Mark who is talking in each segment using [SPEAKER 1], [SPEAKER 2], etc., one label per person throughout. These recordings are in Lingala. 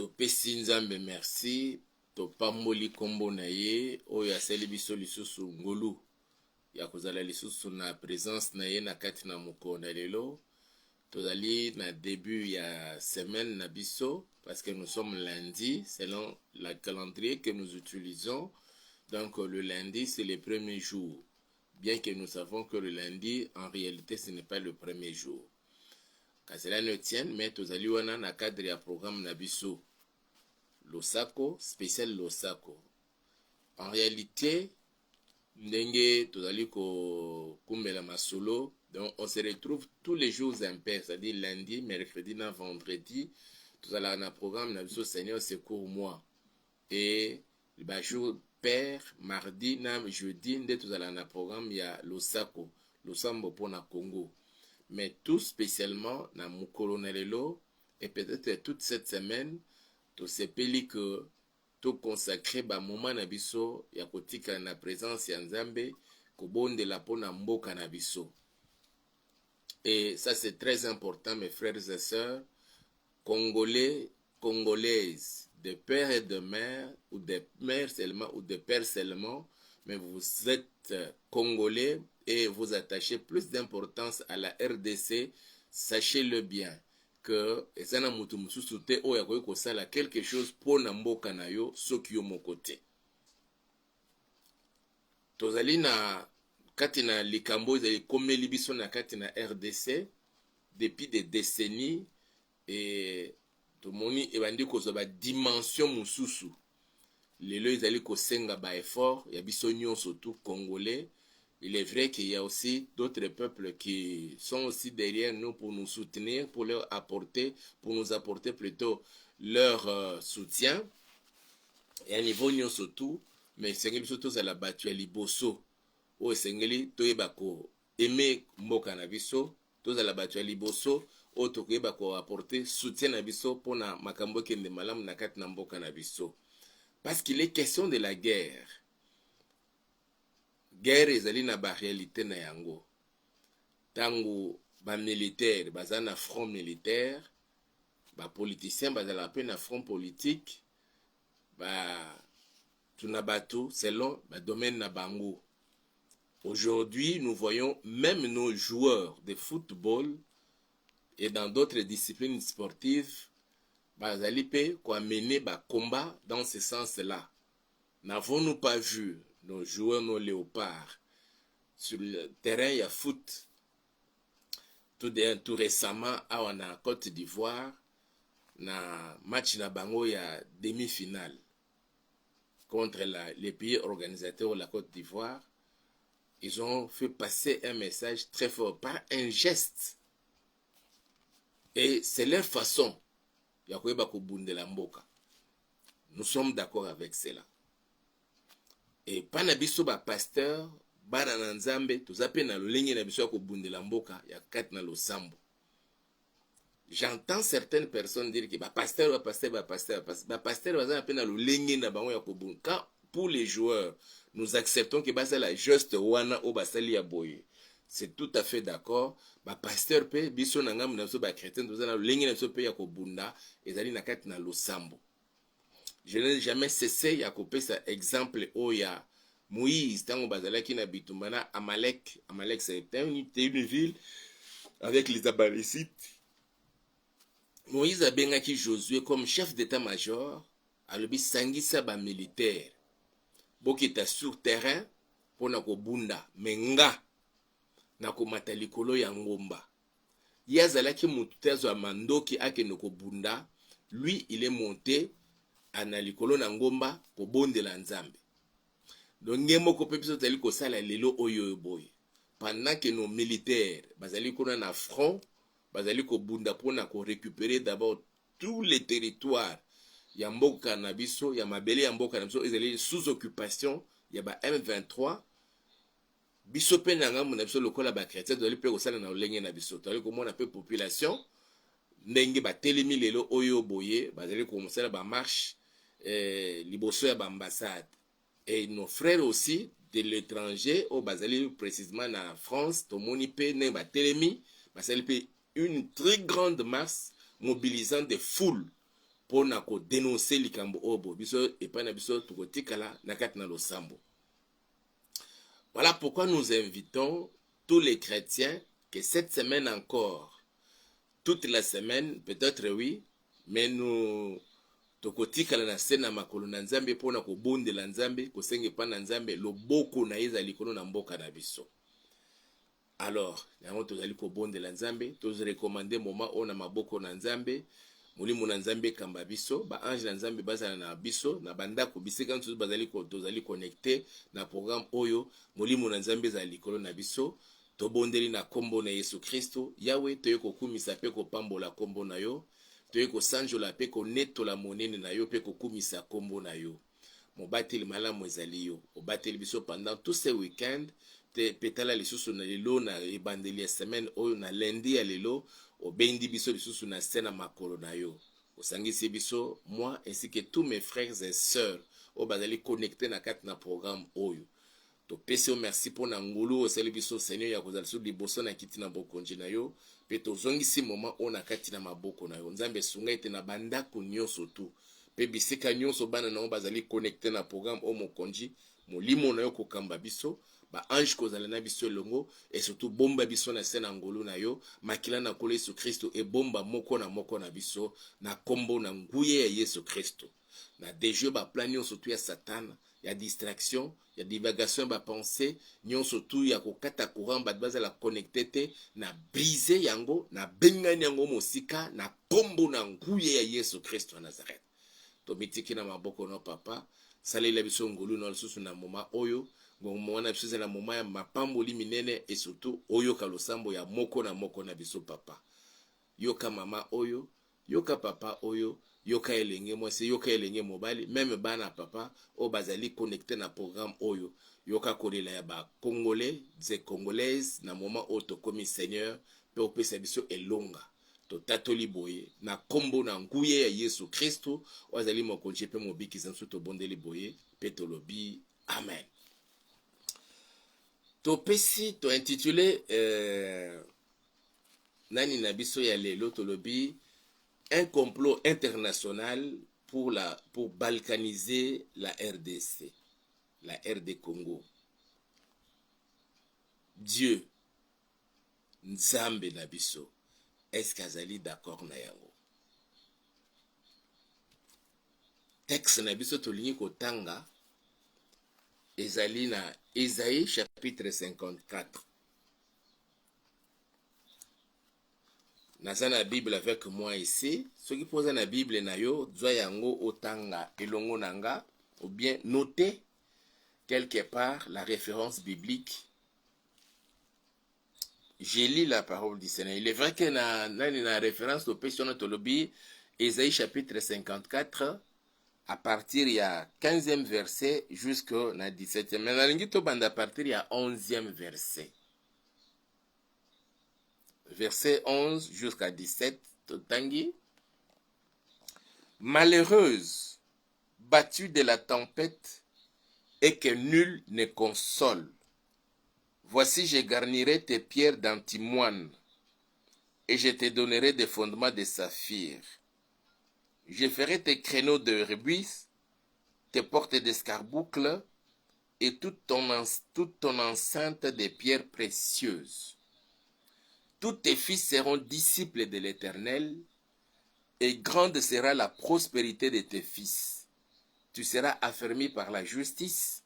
[SPEAKER 1] topesi nzambe merci topamboli kombo na ye oyo asali biso lisusu ngolu ya kozala lisusu na présence na ye na kati na mokolo na lelo. Tozali na début ya semaine na biso parce que nous sommes lundi selon le calendrier que nous utilisons. Donc le lundi c'est le premier jour, bien que nous savons que le lundi en réalité ce n'est pas le premier jour. Quand cela ne tienne, mais tozali wana na cadre ya programme na biso Losako, spécial Losako. En réalité, ndenge tozali ko kumbela masolo, donc on se retrouve tous les jours impairs, c'est-à-dire lundi, mercredi, na vendredi, tozala na programme na biso Seigneur secours moi. Et le jour père, mardi na jeudi, nde tozala na programme ya Losako, Losambo pona Congo. Mais tout spécialement na mukolo na lelo et peut-être toute cette semaine to sepeli que to consacrer ba moment na biso ya kotika na présence ya Nzambe ko bonde la pona mboka na biso. Et ça c'est très important mes frères et sœurs, congolais, congolaises, de père et de mère ou de mère seulement ou de père seulement, mais vous êtes congolais et vous attachez plus d'importance à la RDC, sachez-le bien que ezana mutu mususu te oyo akoki kosala quelque chose pour na mboka na yo soki yo moko te. Tozali na kati na likambo ezali komeli biso na kati na RDC depuis des décennies et tomoni ebandi kozwa ba dimension mususu. Lelo ezali kosenga ba effort ya biso nyonso tout congolais. Il est vrai qu'il y a aussi d'autres peuples qui sont aussi derrière nous pour nous soutenir, pour leur apporter, pour nous apporter plutôt leur soutien. Et à niveau nous surtout, mais c'est surtout à la battu à liboso. Ou c'est toyebako aimer mboka na biso, tous à la battu à liboso, ou toyebako apporter soutien na biso pour na makambo kende malam na kat na mboka na biso. Parce qu'il est question de la guerre. Guerre ezali na ba réalité na yango. Tango ba militaire baza na front militaire, ba politicien bazala pe na front politique, ba tuna bato selon ba domaine na bango. Aujourd'hui, nous voyons même nos joueurs de football et dans d'autres disciplines sportives bazali pe ko amener ba combat dans ce sens-là. N'avons-nous pas vu nos joueurs, nos léopards, sur le terrain, il y a foot. Tout récemment, on a Côte d'Ivoire, na match na bango, il y a demi-finale contre les pays organisateurs de la Côte d'Ivoire. Ils ont fait passer un message très fort par un geste. Et c'est leur façon. Nous sommes d'accord avec cela. Et panabiso ba pasteur bana na nzambe tozape na lolenge na biso ya kobundela mboka ya kat na losambo. J'entends certaines personnes dire que ba pasteur baza pe na lolenge na bango ya kobunda. Quand pour les joueurs nous acceptons que basa la juste wana o basali ya boye, c'est tout à fait d'accord. Ba pasteur pe biso na ngamu na biso ba chrétien tozana lolenge na biso pe ya kobunda ezali na kat na losambo. Je n'ai jamais cessé à couper cet exemple où il y a Moïse, tant bazalaki na bitumbana Amalek. Amalek c'était une ville avec les Amalecites. Moïse a bengaki Josué comme chef d'état-major, alobi sangisa ba militaire. Bokita sur terrain pour na kobunda menga na komata likolo ya ngomba. Yazalaki mutezo amandoki ake no kobunda, lui il est monté ana likolo na ngomba ko bondela nzambe. Donc ngemo ko pepiso tali ko sala lelo oyo boy. Pendant que nos militaires bazali kona na front, bazali ko bunda pona ko récupérer d'abord tous les territoires ya mboka na biso, ya mabele ya mboka na biso ezali sous occupation ya ba M23. Biso pe na ngamu na biso lokola ba chrétien doli pe ko sala na olenge na biso. Tali ko mona pe population ndenge ba telemi lelo oyo boye, bazali ko mosala ba marche liboso ya ambassade. Et nos frères aussi de l'étranger au basali précisément en France tomoni pe ne ba telemi basali pe une très grande masse mobilisant des foules pona ko dénoncer likambo obo biso epai na biso tokotikala na kati na losambo. Voilà pourquoi nous invitons tous les chrétiens que cette semaine encore, toute la semaine, peut-être oui, mais nous tokotikala na se na makolo na nzambe pona kobondela nzambe kosenge pa na nzambe loboko na eza likolo na mboka na biso. Alors yango tozali kobondela nzambe tozorekomande moment oyo na maboko na nzambe molimo na nzambe kamba biso baange na nzambe bazala na biso na bandako bisika nsusu tozali connecté na programme oyo molimo na nzambe ezala likolo na biso tobondeli na kombo na Yesu Kristo yawe toye kokumisa pe kopambola kombo na yo toye kosanjola pe konetola monene na yo pe kokumisa kombo na yo mobateli malamu ezali yo obateli biso pendant tous ces week-ends te petala lisusu na lelo na ebandeli ya semaine oyo na lundi ya lelo obendi biso lisusu na scène makolo na yo osangisi biso moi ainsi que tous mes frères et sœurs o bazali connecté na kati na programme oyo topesi yo merci mpo na ngulu osali biso seigneur ya kozala lisu liboso na kiti na bokonzi na yo mpe tozongisi moment oyo na kati na maboko na yo nzambe esunga ete na bandako nyonso tu mpe bisika nyonso bana na yo bazali connecté na programme oyo mokonzi molimo na yo kokamba biso baange kozala na biso elongo et surtout bomba biso na se na ngolu na yo makila na kolo Yesu Kristo ebomba moko na biso na kombo na nguye ya Yesu Kristo na déjeu baplan nyonso tu ya satana ya distraction ya divagation ba pensée nyonso tu ya kokata courant bato bazala connecté te na brise yango na bengani yango mosika na kombo na nguye ya Yesu Kristo wa Nazareth tomitiki na maboko na papa salela biso ngolu na lisusu na moma oyo ngomona biso na moma ya mapamboli minene et surtout oyoka losambo ya moko na biso papa yoka mama oyo yoka papa oyo yoka elenge mwasi yoka elenge mobali même bana papa o bazali connecté na programme oyo yoka kolela ya ba congolais ze congolaises na moment o to komi seigneur pe opesa biso elonga to tatoli boye na kombo na nguye ya Yesu Kristo wazali mokonzi pe mobikiza nso to bondeli boye pe tolobi amen. Topesi to intitulé nani na biso ya lelo tolobi un complot international pour balkaniser la RDC, la RD Congo. Dieu, Nzambe na biso, est-ce qu'azali d'accord na yango? Texte na biso tolingi kotanga ezali na Isaïe chapitre 54. Naza na Bible avec moi ici. Ce qui pose na Bible na yo, zwa yango otanga elongo nanga, ou bien noter quelque part la référence biblique. J'ai lu la parole du Seigneur. Il est vrai que na référence au péché de Tolobi, Isaïe chapitre 54, à partir il y a 15e verset jusqu'au 17e. Mais à partir il y a 11e verset. Verset 11 jusqu'à 17, Tangi. Malheureuse, battue de la tempête, et que nul ne console. Voici, je garnirai tes pierres d'antimoine, et je te donnerai des fondements de saphir. Je ferai tes créneaux de rubis, tes portes d'escarboucle, et toute ton enceinte de pierres précieuses. Tous tes fils seront disciples de l'Éternel, et grande sera la prospérité de tes fils. Tu seras affermi par la justice,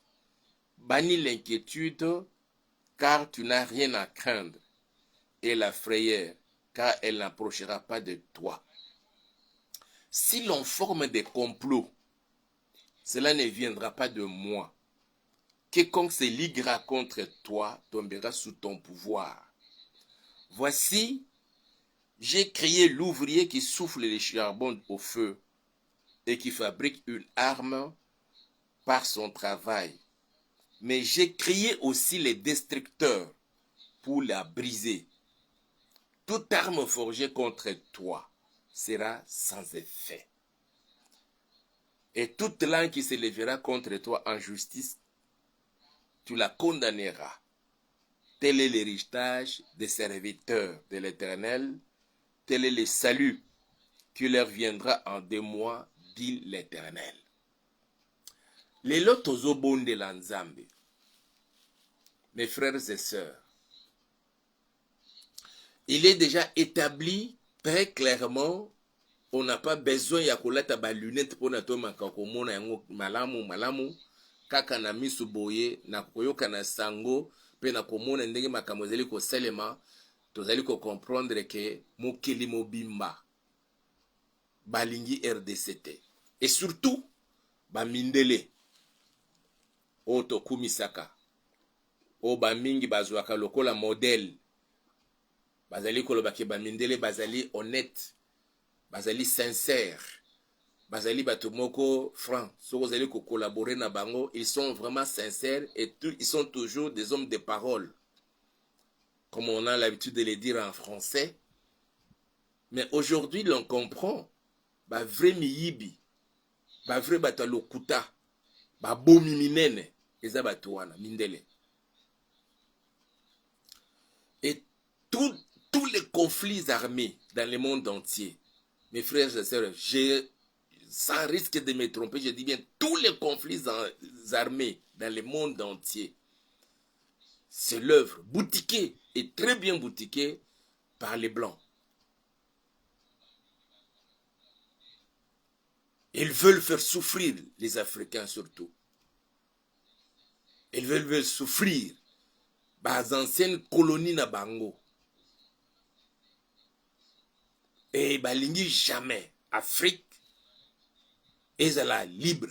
[SPEAKER 1] banni l'inquiétude, car tu n'as rien à craindre, et la frayeur, car elle n'approchera pas de toi. Si l'on forme des complots, cela ne viendra pas de moi. Quiconque se liguera contre toi tombera sous ton pouvoir. Voici, j'ai créé l'ouvrier qui souffle les charbons au feu et qui fabrique une arme par son travail. Mais j'ai créé aussi les destructeurs pour la briser. Toute arme forgée contre toi sera sans effet. Et toute langue qui se lèvera contre toi en justice, tu la condamneras. Tel est l'héritage des serviteurs de l'Éternel, tel est le salut qui leur viendra en 2 mois, dit l'Éternel. Lelo tozobonde la Nzambe. Mes frères et sœurs, il est déjà établi très clairement, on n'a pas besoin ya kolata ba lunette pour nato makakomona yango malamu kaka na misu boye na koyoka na sango pe na komona ndenge makambo ezali kosalema tozali ko comprendre que mokili mobimba balingi RDCT et surtout ba mindele o tokumisaka o ba mingi bazwaka lokola modèle bazali koloba ke ba mindele bazali honnête bazali sincère bazali bato moko franc soko zali ko collaborer na bango ils sont vraiment sincères et ils sont toujours des hommes de parole comme on a l'habitude de le dire en français. Mais aujourd'hui l'on comprend ba vrai miyibi ba vrai bato lokuta ba bomi minene eza bato wana mindele. Et tous les conflits armés dans le monde entier, mes frères et sœurs, sans risque de me tromper, je dis bien tous les conflits armés dans le monde entier, c'est l'œuvre boutiquée et très bien boutiquée par les Blancs. Ils veulent faire souffrir les Africains surtout. Ils veulent souffrir les anciennes colonies na bango. Et balingi jamais Afrique ezala libre.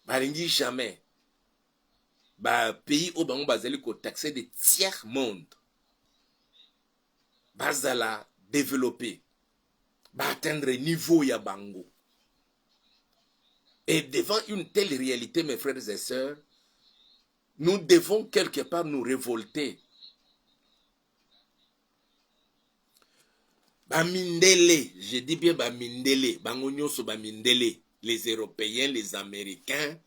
[SPEAKER 1] Balingi jamais ba pays au bango bazali ko taxer de tiers monde. Bazala développer. Ba atteindre niveau ya bango. Et devant une telle réalité, mes frères et sœurs, nous devons quelque part nous révolter. Bamindele, je dis bien Bamindele, Bangonyoso Bamindele, les Européens, les Américains,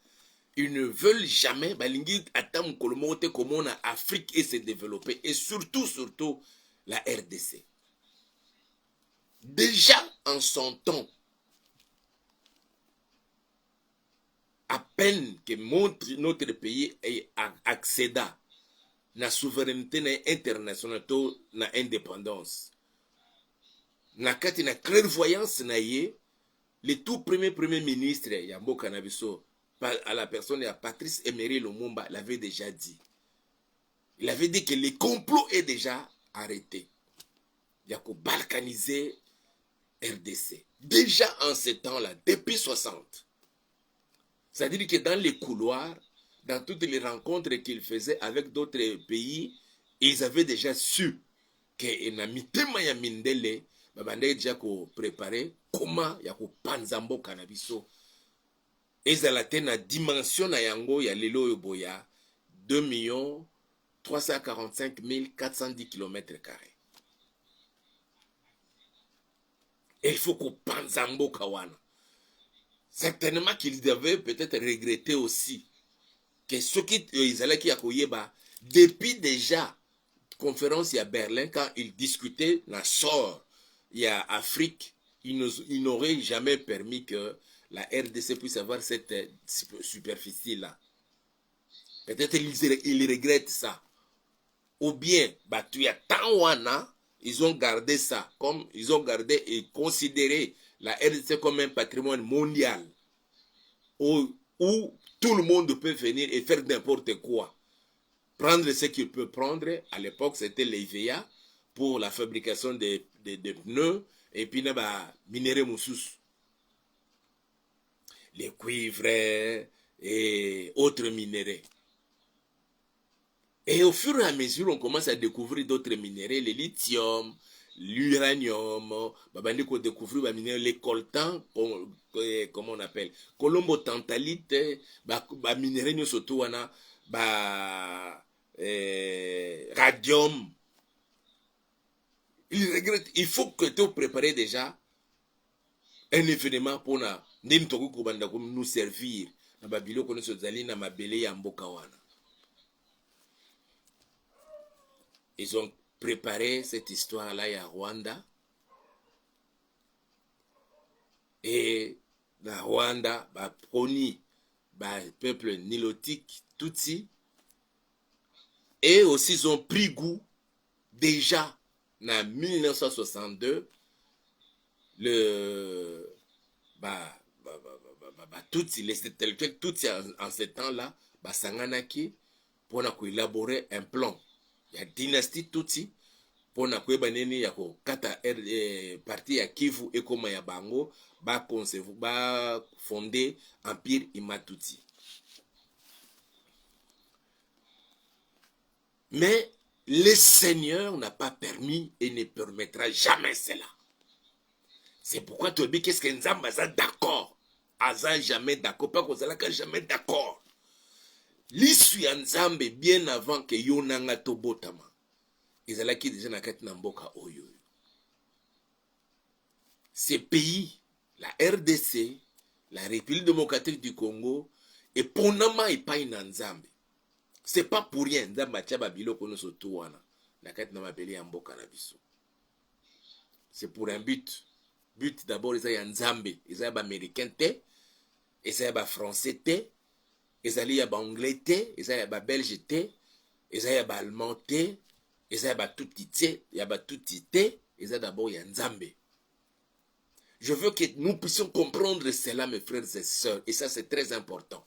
[SPEAKER 1] ils ne veulent jamais, Balingi Atam Kolomote, comment on a Afrique et se développer, et surtout, la RDC. Déjà en son temps, à peine que notre pays ait accédé à la souveraineté internationale, na indépendance. Nakati na clairvoyance na ye, le tout premier ministre Yambo Kanabiso, à la personne de Patrice Emery Lumumba, l'avait déjà dit. Il avait dit que le complot est déjà arrêté. Il y a qu'à balkaniser RDC. Déjà en ce temps-là, depuis 60. C'est-à-dire que dans les couloirs, dans toutes les rencontres qu'ils faisaient avec d'autres pays, ils avaient déjà su que Namitema ya Mindele, babande déjà ko préparer comment ya ko panzambo kanabiso. Ezalate na dimension na yango ya lelo yoboya 2 345 410 km². Et il faut qu'on panzambo kawana. Certainement qu'ils devaient peut-être regretter aussi que ceux qui allaient qui akoyeba depuis déjà conférence à Berlin quand ils discutaient la sort il y a Afrique, ils n'auraient jamais permis que la RDC puisse avoir cette superficie-là. Peut-être ils regrettent ça. Ou bien, Batuya Tawana, ils ont gardé ça, comme ils ont gardé et considéré la RDC comme un patrimoine mondial, où tout le monde peut venir et faire n'importe quoi. Prendre ce qu'il peut prendre. À l'époque, c'était l'EVA pour la fabrication des pneus et puis minéraux moussous, les cuivres et autres minéraux. Et au fur et à mesure, on commence à découvrir d'autres minéraux, le lithium, l'uranium, on découvrir les coltans, comment on appelle, colombo tantalite, minéraux surtout radium. Il regrette, il faut que tu prépares déjà un événement pour nous servir. Ils ont préparé cette histoire-là à Rwanda. et na Rwanda baponi peuple nilotique Tutsi, et aussi ils ont pris goût déjà en 1962 Tutsi, les intellectuels Tutsi en ce temps-là basanganaki pour élaborer un plan ya dynastie Tutsi pour koyeba nini ya kokata parti ya Kivu ekoma ya bango ba fonder empire Imatutsi. Mais le Seigneur n'a pas permis et ne permettra jamais cela. C'est pourquoi tu dis qu'est-ce que Nzamba est d'accord. Aza jamais d'accord. Pas qu'on soit jamais d'accord. L'issue ya Nzambe bien avant que Yonanga Tobotama. Ils allaient qui déjà na kati na mboka oyo. Ces pays, la RDC, la République démocratique du Congo, et ponama et pas na Nzambe. C'est pas pour rien. Nzamba tchaba biloko no sotuana. Na kati na mabeli ya mboka na biso. C'est pour un but. But d'abord, ils ont Nzambe, ils ont américain té, ils ont français té, ils ont anglais té, ils ont belge té, ils ont allemand té, ils ont tout té, ils ont tout té, ils ont d'abord Nzambe. Je veux que nous puissions comprendre cela, mes frères et sœurs, et ça c'est très important.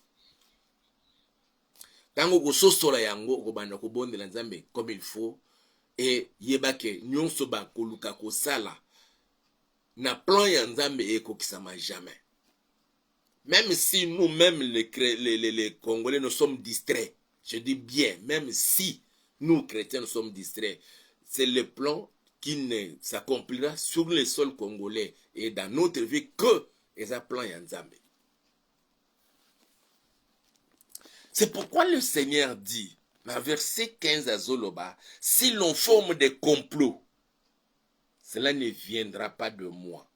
[SPEAKER 1] Tango ko sosola yango ko banda ko bonde la Nzambe comme il faut, et yebake nyonso ba koluka ko sala. Na plan ya Nzambe ekokisama jamais. Même si nous-mêmes les Congolais nous sommes distraits, je dis bien, même si nous chrétiens nous sommes distraits, c'est le plan qui ne s'accomplira sur le sol congolais et dans notre vie que les plans ya Nzambe. C'est pourquoi le Seigneur dit, dans verset 15 à Zoloba, si l'on forme des complots, cela ne viendra pas de moi.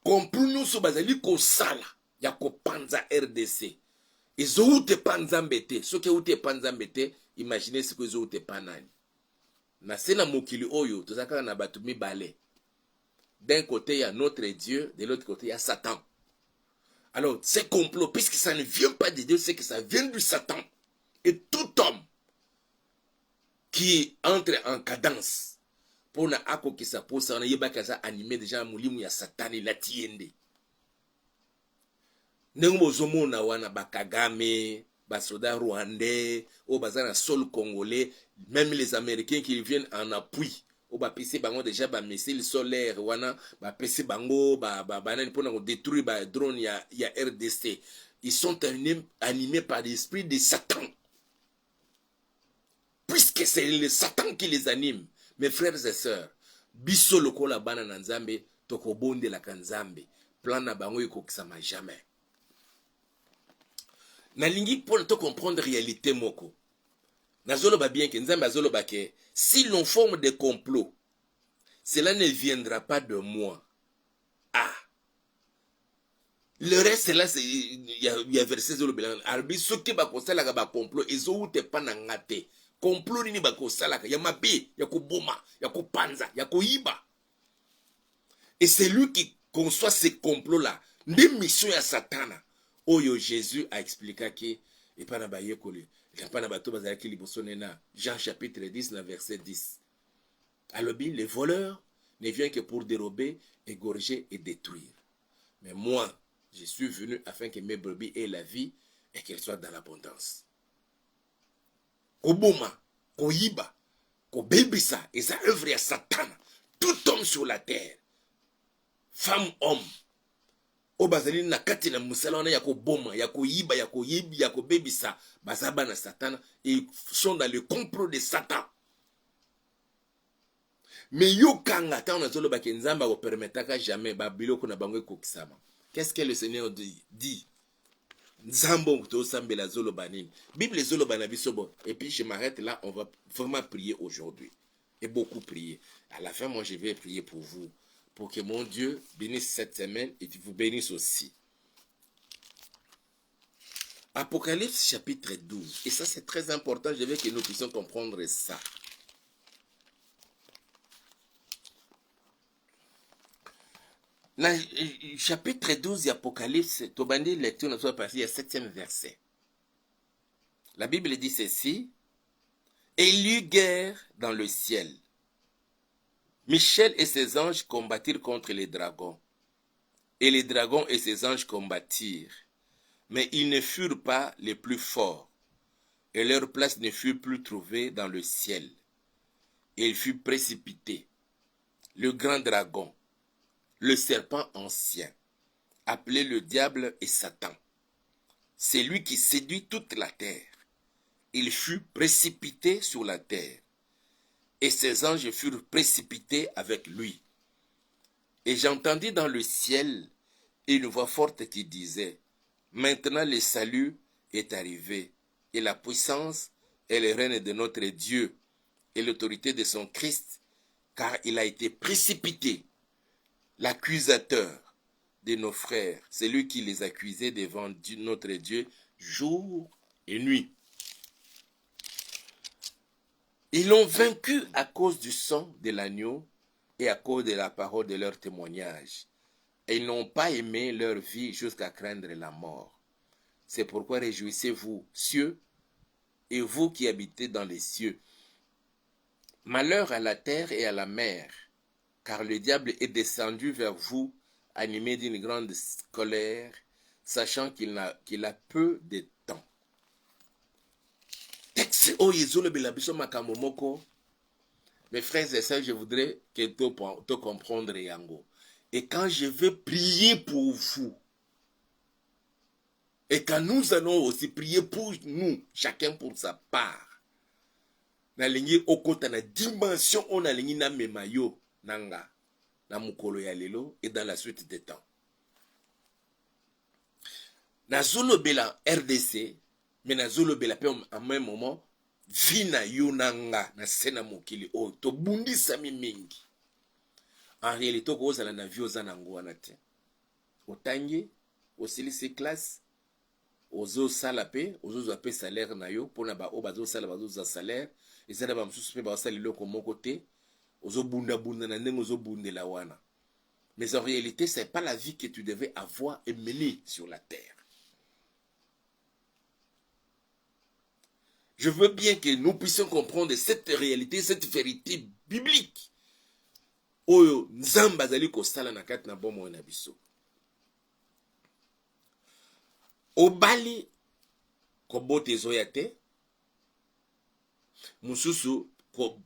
[SPEAKER 1] Complot nous so bazali ko sala ya ko panza RDC. Ezo ute panza mbete. Soki ute panza mbete, imaginez ce que ezo ute panani. Na sena mokili oyo, tozaka na batu mibale. D'un côté, il y a notre Dieu, de l'autre côté, il y a Satan. Alors, ces complots, puisque ça ne vient pas de Dieu, c'est que ça vient du Satan. Et tout homme qui entre en cadence, pour na ako qui s'appose, on a yeba kaza animé déjà moulimu ya satani la tiende. Nengo zomo na wana bakagame, basoda rwandais, ou bazana sol congolais, même les Américains qui viennent en appui. Ou ba pc bango déjà ba missile solaire wana, ba pc bango banani pour na détruire ba drone ya RDC. Ils sont animés par l'esprit de Satan. Puisque c'est le Satan qui les anime. Mes frères et sœurs, biso lokola bana na Nzambe, tokobonde la kanzambe, plan na bango ekokisama jamais. Na lingi pour te comprendre réalité moko. Nazoloba bien que Nzambe azoloba ke si l'on forme des complots, cela ne viendra pas de moi. Ah. Le reste là c'est il y a verset zolobelan. Arbi soki ba kosala ka ba complot ezo ute pa na ngate. Complot nini bako salaka ya mabe ya koboma ya kopanza ya koyiba. Et c'est lui qui conçoit ces complots là des missions ya satana oyo Jésus a expliqué que et pas na baye kole et pas na bato bazalaki liboso nena Jean chapitre 10 verset 10. Alobi les voleurs ne viennent que pour dérober, égorger et détruire. Mais moi je suis venu afin que mes brebis aient la vie et qu'elles soient dans l'abondance. Koboma, koyiba, kobebisa, et ça œuvre à Satan. Tout homme sur la terre, femme, homme, obazali na kati na musala wana ya koboma, ya koyiba, ya koyibi, ya kobebisa, bazaba na Satan, et ils sont dans le complot de Satan. Mais yo kanga, ta on a zolo baki nzamba ko permetaka jamais, ba biloko na bango kokisama. Qu'est-ce que le Seigneur dit? Nzambo to sambela zolo banini. Bible zolo banabi sobo. Et puis je m'arrête là, on va vraiment prier aujourd'hui. Et beaucoup prier. À la fin, moi je vais prier pour vous. Pour que mon Dieu bénisse cette semaine et vous bénisse aussi. Apocalypse chapitre 12. Et ça c'est très important, je veux que nous puissions comprendre ça. Dans le chapitre 12 d'Apocalypse, Tobandi lecture nous soit parti au 7e verset. La Bible dit ceci. Et il y eut guerre dans le ciel. Michel et ses anges combattirent contre les dragons. Et les dragons et ses anges combattirent. Mais ils ne furent pas les plus forts. Et leur place ne fut plus trouvée dans le ciel. Et il fut précipité. Le grand dragon, le serpent ancien, appelé le diable et Satan. C'est lui qui séduit toute la terre. Il fut précipité sur la terre. Et ses anges furent précipités avec lui. Et j'entendis dans le ciel une voix forte qui disait, maintenant le salut est arrivé, et la puissance et le règne de notre Dieu, et l'autorité de son Christ, car il a été précipité, l'accusateur de nos frères, celui qui les accusait devant notre Dieu jour et nuit. Ils l'ont vaincu à cause du sang de l'agneau et à cause de la parole de leur témoignage. Et ils n'ont pas aimé leur vie jusqu'à craindre la mort. C'est pourquoi réjouissez-vous, cieux, et vous qui habitez dans les cieux. Malheur à la terre et à la mer, car le diable est descendu vers vous, animé d'une grande colère, sachant qu'il a peu de temps. Texte Oyezolo Belabiso Makamomoko. Mes frères et sœurs, je voudrais que tu comprennes Yango. Et quand je vais prier pour vous, et quand nous allons aussi prier pour nous, chacun pour sa part, na lingi okota na dimension on a lingi na memayo nanga na mukolo ya lelo et dans la suite des temps. Na zolo bela RDC, mais na zolo bela pe en même moment vina yo nanga na sena mokili o to bundisa mingi. En réalité ko zala na vie ozana ngwana te. Otangi osilisi classe ozo salape ozo apé salaire na yo pona ba o bazo sala bazo za salaire ezala ba msusu pe ba sala loko moko te ozo bunda bunda na ndenge ozo bundela wana. Mais en réalité c'est pas la vie que tu devais avoir et mener sur la terre. Je veux bien que nous puissions comprendre cette réalité, cette vérité biblique. Oyo nzamba azali ko sala na kati na bomo na biso. Obali kobota ezoya te mususu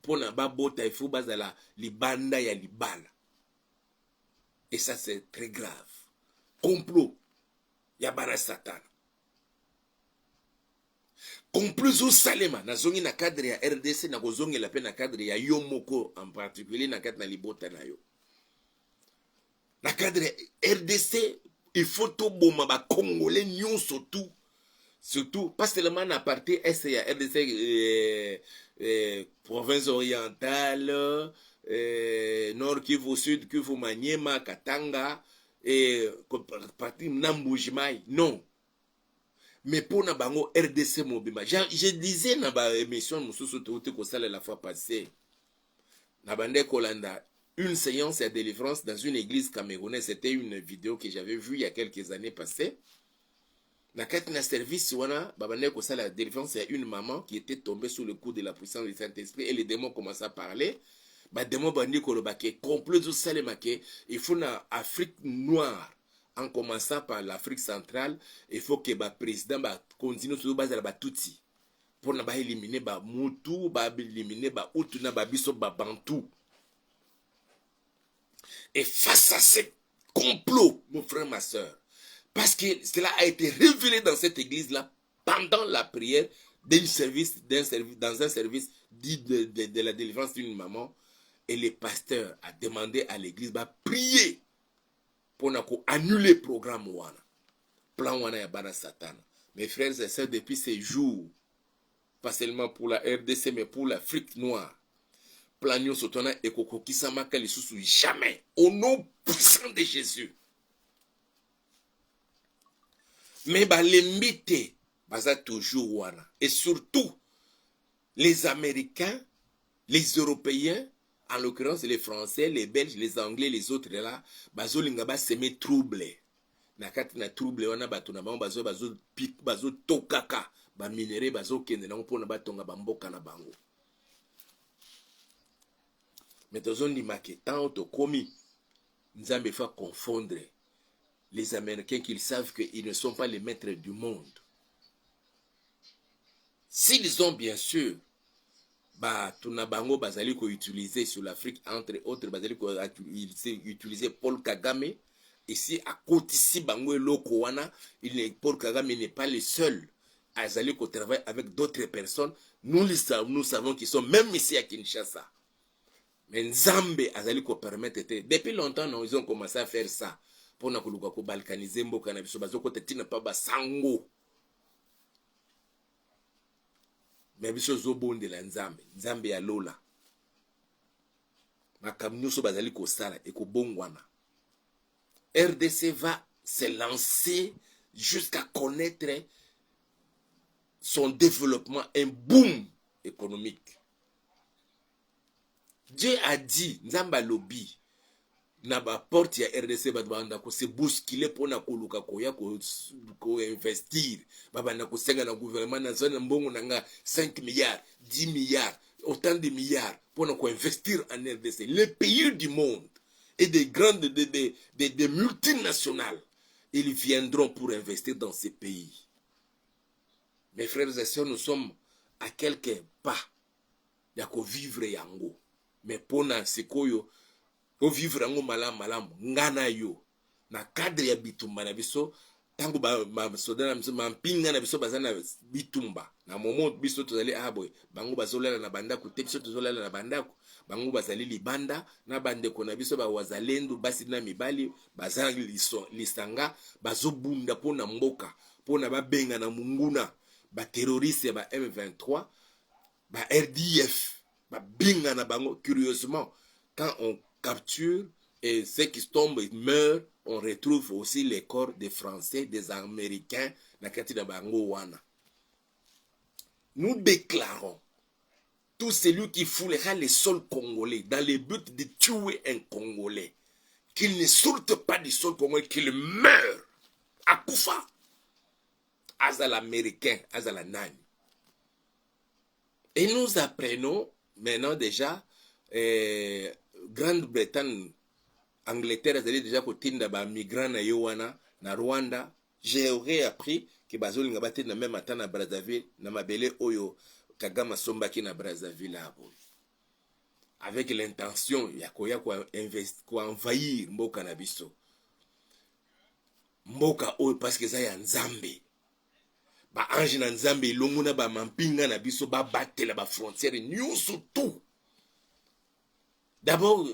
[SPEAKER 1] pona babota ifu bazala libanda ya libala. Et ça c'est très grave. Complot ya bara Satan. Complot zo salema na zongi na cadre ya RDC na kozongi la pe na cadre ya Yomoko en particulier na kati na libota na yo. Na cadre RDC il faut tout boma ba congolais nyonso surtout pas seulement na partie est ya RDC province orientale nord Kivu sud Kivu Maniema Katanga et partie Nambujimai non mais pour na bango RDC mobima je disais na ba émission mususu te ko sala la fois passée na bande kolanda une séance de délivrance dans une église camerounaise. C'était une vidéo que j'avais vue il y a quelques années passées. Dans le service, la délivrance, il y a une maman qui était tombée sous le coup de la puissance du Saint-Esprit et les démons commençaient à parler. Les démons bandi kolobake complot du salemake. Il faut na Afrique noire, en commençant par l'Afrique centrale, il faut que le président continue sur base de la Tutsi pour na éliminer ba Mutu, ba éliminer ba Hutu na ba biso ba Bantu. Et face à ce complot, mon frère, ma soeur, parce que cela a été révélé dans cette église-là pendant la prière dans un service dit de la délivrance d'une maman, et le pasteur a demandé à l'église de prier pour annuler le programme wana. Plan wana ya bana Satan. Mes frères et sœurs, depuis ces jours, pas seulement pour la RDC, mais pour l'Afrique noire, Planio Sotona et Koko Kisama Kalisusu jamais. Au nom puissant de Jésus. Mais les métés, baza toujours wana. Et surtout, les Américains, les Européens, en l'occurrence les Français, les Belges, les Anglais, les autres là, bazolinga ba semer trouble. Na kati na trouble wana bato na bango bazo tokaka ba minéraux bazo kende na mpona batonga bamboka na bango. Mais tozondima ke tant tokomi Nzambe fa confondre les Américains qu'ils savent qu'ils ne sont pas les maîtres du monde. S'ils ont bien sûr tuna bango bazali ko utiliser sur l'Afrique entre autres bazali ko utiliser Paul Kagame ici à côté ici bango eloko wana, Paul Kagame n'est pas le seul azali ko travailler avec d'autres personnes. Nous savons qu'ils sont même ici à Kinshasa. Mais Nzambe azali ko permettre depuis longtemps non, ils ont commencé à faire ça pour na kuluka ko balkaniser mboka na biso bazoko tetina pa basango. Mais biso zobonde la Nzambe, Nzambe ya lola. Makamnyuso bazali ko sala et ko bongwana. RDC va se lancer jusqu'à connaître son développement, un boom économique. Dieu a dit, Nzamba lobby, na ba porte ya RDC banda ko se bousculer pour na koluka koya ko investir. Banda ko senga na gouvernement na zone mbongo nanga 5 milliards, 10 milliards, autant de milliards pour na ko investir en RDC. Les pays du monde et des grandes des multinationales, ils viendront pour investir dans ces pays. Mes frères et sœurs, nous sommes à quelques pas ya ko vivre yango. Mais pona sekoyo ko vivre yango malam ngana yo na cadre ya bitumba na biso tango ba soda na biso mampinga na biso bazana bitumba na moment biso tozali aboy bango bazolela na bandako te biso tozolela na bandako bango bazali libanda na bandeko na biso ba wazalendo basi na mibali bazali lisanga bazobunda pona mboka pona babenga na munguna ba terroriste ba M23 ba RDF ba binga na bango. Curieusement, quand on capture et ceux qui tombent meurent, on retrouve aussi les corps des Français, des Américains na kati na bango wana. Nous déclarons tout celui qui foulera les sols congolais dans le but de tuer un Congolais, qu'il ne sorte pas du sol congolais, qu'il meure à Koufa, Azal américain, Azal nani. Et nous apprenons maintenant déjà, Grande-Bretagne, Angleterre, azali déjà kotinda ba migrants na yowana na Rwanda. J'ai appris que bazoli ngabate na même ata na Brazzaville na mabele oyo Kagame sombaki na Brazzaville abo. Avec l'intention ya koya ko envahir mboka na biso. Mboka oyo parce que ça ya Nzambe. Ba ange na Nzambe ilongo na ba mampinga na biso ba batela ba frontière nyusu tout. D'abord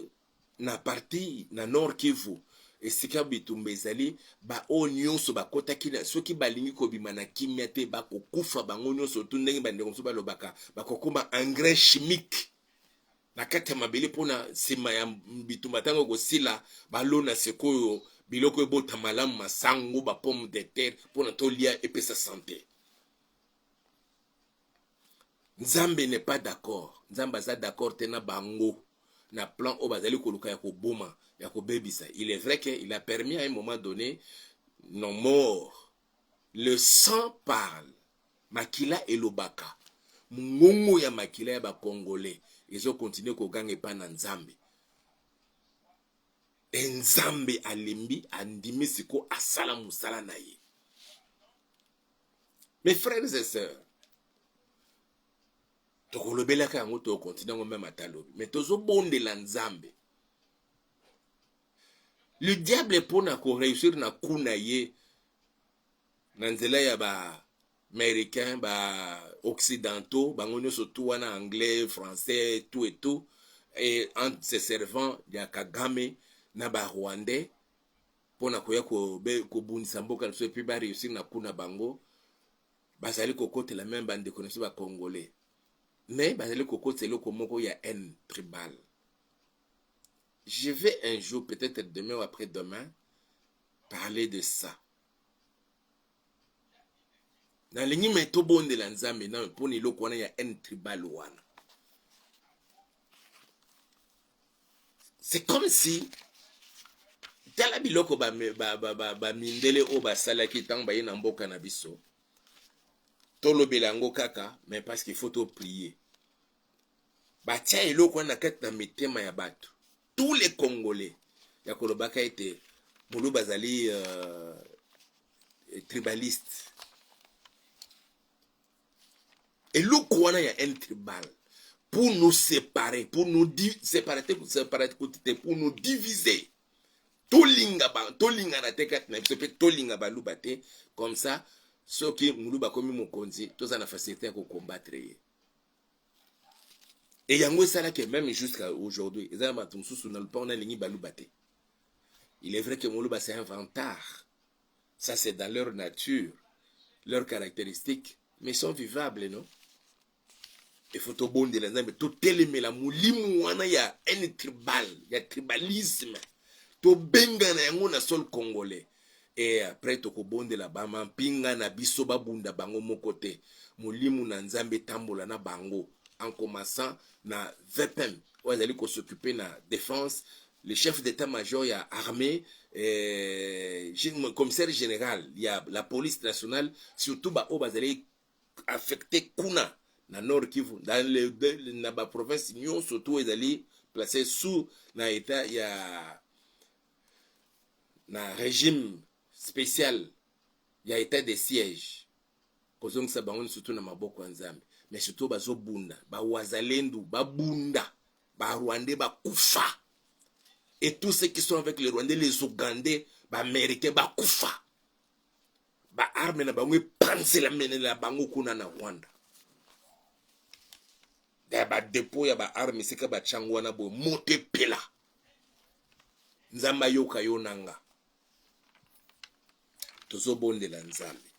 [SPEAKER 1] na partie na Nord Kivu esika bitumba ezali ba o nyusu ba kotaki na soki balingi kobima na kimia te ba kokufa bango nyusu tout ndenge bandeko so balobaka ba kokoma engrais chimique na kati ya mabele pona sima ya bitumba tango kosila balona sekoyo biloko ebota malamu masango ba pomme de terre pona tolia epesa santé. Nzambe n'est pas d'accord. Nzambe za d'accord tena bango na plan o bazali koluka ya koboma ya kobebisa. Il est vrai qu'il a permis à un moment donné nos morts. Le sang parle. Makila et Lobaka. Mungongo ya makila ya ba Congolais. Ils ont continué ko gange pa na Nzambe. Et Nzambe alembi andimi siko asala musala na ye. Mes frères et sœurs, tokolobelaka yango to continue même atalobi mais tozo bonde la Nzambe. Le diable pour na ko réussir na kuna ye na nzela ya ba américains ba occidentaux bango nyoso tout wana anglais français tout et tout et entre ses servants ya Kagame na ba rwandais pour na koya ko bundisa mboka so puis ba réussir na kuna bango bazali kokotela même bande connaissance ba congolais. Mais bazali kokotela loko moko ya haine tribale. Je vais un jour, peut-être demain ou après-demain, parler de ça. Dans les nimes to bon de la Nzambe na poni loko wana ya haine tribale wana. c'est comme si tala biloko ba mindele o basala ki tang ba yena mboka na biso tolobela yango kaka mais parce qu'il faut to prier batia eloko na kati na mitema ya bato tous les Congolais ya kolobaka ete mulu bazali tribaliste eloko wana ya un tribal pour nous séparer pour nous séparer pour nous diviser tolinga na te kati na biso pe tolinga baluba te comme ça soki mulu bakomi mokonzi toza na facilité ya kokombattre ye et yango esalaki même jusqu'à aujourd'hui eza na bato mosusu na lupango nalingi baluba te. Il est vrai que moluba c'est un vantard, ça c'est dans leur nature, leurs caractéristiques, mais ils sont vivables, non? Il faut tout bon de la nzambe tout teleme la mulimu wana ya un tribal, ya tribalisme to benga na yango na sol congolais et après to ko bonde la bama pinga na biso babunda bango moko te mulimu na nzambe tambola na bango en commençant na VPM où ils allaient s'occuper na défense, le chef d'état-major il y a armée, commissaire général il y a la police nationale, surtout ba o bazali affecté kuna na Nord Kivu dans na ba province union surtout ils allaient placé sous na état il y a na régime spécial il y a état de siège kozong sa bango surtout na maboko nzambe mais surtout bazo bunda ba wazalendu ba bunda ba rwandais ba kufa et tous ceux qui sont avec les rwandais les ougandais ba américains ba kufa ba arme na bango panzela menela bango kuna na Rwanda da ba dépôt ya ba arme sika ba changwa na bo mote pela nzamba yoka yonanga tozo bonde la nzambe